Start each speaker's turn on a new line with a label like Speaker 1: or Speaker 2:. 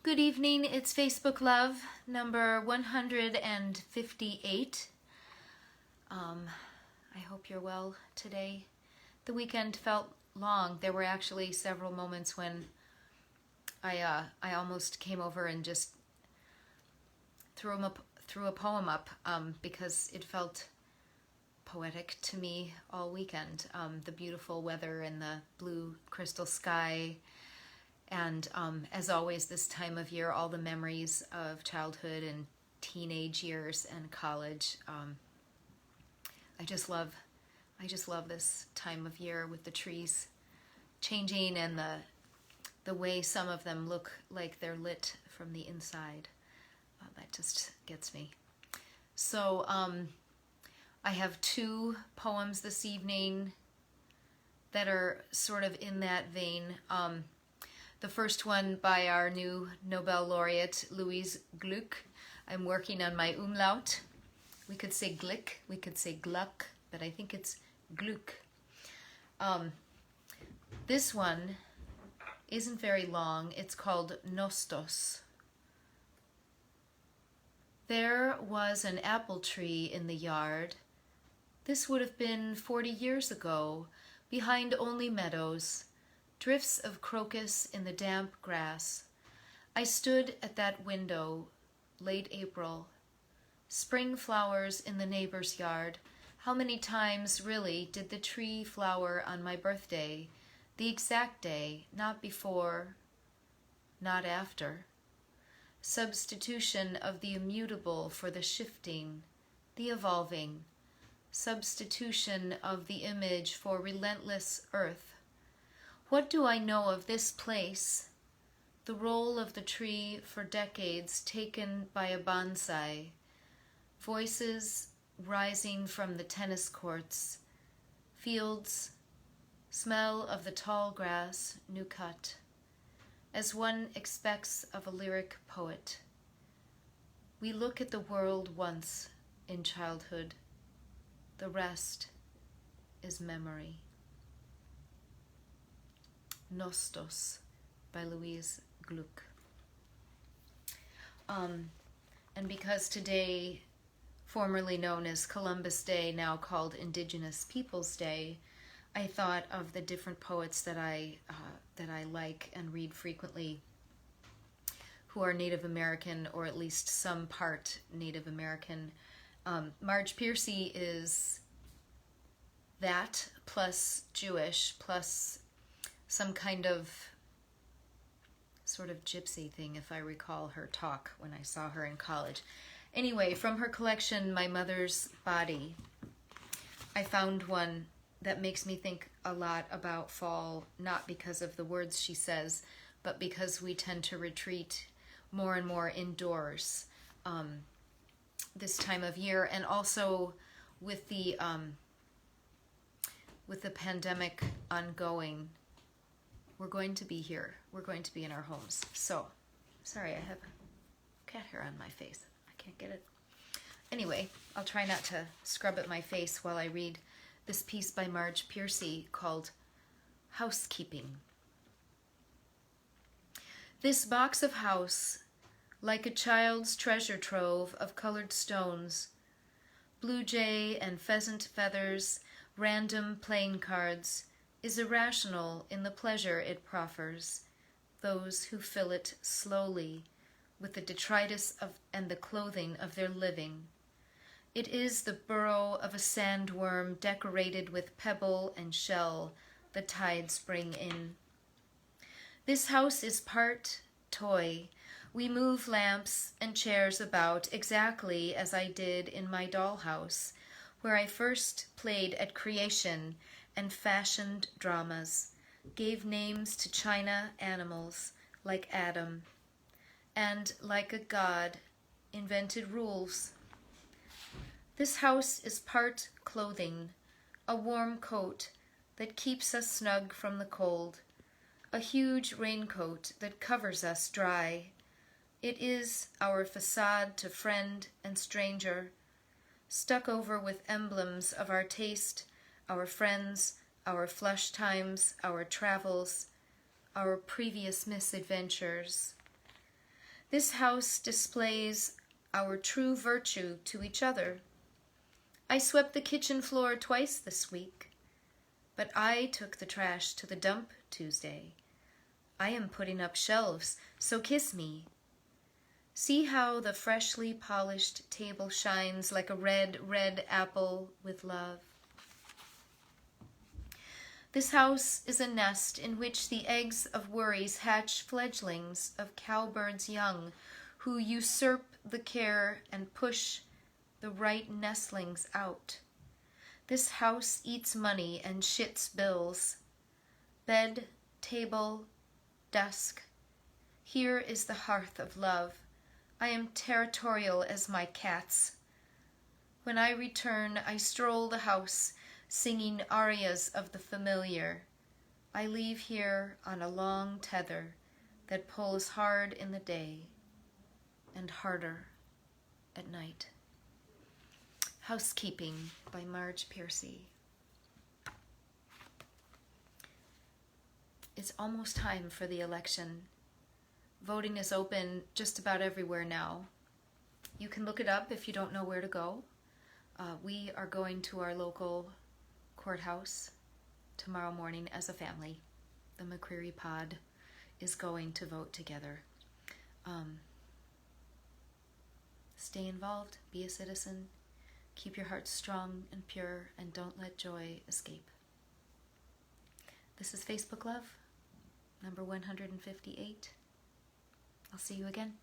Speaker 1: Good evening, it's Facebook Love number 158. I hope you're well today. The weekend felt long. There were actually several moments when I almost came over and just threw a poem up because it felt poetic to me all weekend. The beautiful weather and the blue crystal sky. And as always, this time of year, all the memories of childhood and teenage years and college. I just love this time of year with the trees changing and the way some of them look like they're lit from the inside. That just gets me. So I have two poems this evening that are sort of in that vein. The first one by our new Nobel laureate, Louise Gluck. I'm working on my umlaut. We could say Glick, we could say Gluck, but I think it's Gluck. This one isn't very long. It's called Nostos. There was an apple tree in the yard. This would have been 40 years ago, behind only meadows. Drifts of crocus in the damp grass. I stood at that window, late April. Spring flowers in the neighbor's yard. How many times, really, did the tree flower on my birthday? The exact day, not before, not after. Substitution of the immutable for the shifting, the evolving. Substitution of the image for relentless earth. What do I know of this place? The role of the tree for decades taken by a bonsai. Voices rising from the tennis courts. Fields. Smell of the tall grass, new cut. As one expects of a lyric poet. We look at the world once in childhood. The rest is memory. Nostos by Louise Gluck. And because today, formerly known as Columbus Day, now called Indigenous Peoples Day, I thought of the different poets that I like and read frequently who are Native American, or at least some part Native American. Marge Piercy is that, plus Jewish, plus some kind of sort of gypsy thing, if I recall her talk when I saw her in college. Anyway, from her collection, My Mother's Body, I found one that makes me think a lot about fall, not because of the words she says, but because we tend to retreat more and more indoors this time of year, and also with the pandemic ongoing. We're going to be here. We're going to be in our homes. So, sorry, I have cat hair on my face. I can't get it. Anyway, I'll try not to scrub at my face while I read this piece by Marge Piercy called Housekeeping. This box of house, like a child's treasure trove of colored stones, blue jay and pheasant feathers, random playing cards, is irrational in the pleasure it proffers, those who fill it slowly with the detritus and the clothing of their living. It is the burrow of a sandworm decorated with pebble and shell the tides bring in. This house is part toy. We move lamps and chairs about exactly as I did in my dollhouse, where I first played at creation and fashioned dramas, gave names to china animals like Adam, and like a god, invented rules. This house is part clothing, a warm coat that keeps us snug from the cold, a huge raincoat that covers us dry. It is our facade to friend and stranger, stuck over with emblems of our taste, our friends, our flush times, our travels, our previous misadventures. This house displays our true virtue to each other. I swept the kitchen floor twice this week, but I took the trash to the dump Tuesday. I am putting up shelves, so kiss me. See how the freshly polished table shines like a red, red apple with love. This house is a nest in which the eggs of worries hatch fledglings of cowbirds young who usurp the care and push the right nestlings out. This house eats money and shits bills. Bed, table, desk. Here is the hearth of love. I am territorial as my cats. When I return, I stroll the house, singing arias of the familiar. I leave here on a long tether that pulls hard in the day and harder at night. Housekeeping by Marge Piercy. It's almost time for the election. Voting is open just about everywhere now. You can look it up if you don't know where to go. We are going to our local courthouse tomorrow morning as a family. The McCreary Pod is going to vote together. Stay involved, be a citizen, keep your heart strong and pure, and don't let joy escape. This is Facebook Love, number 158. I'll see you again.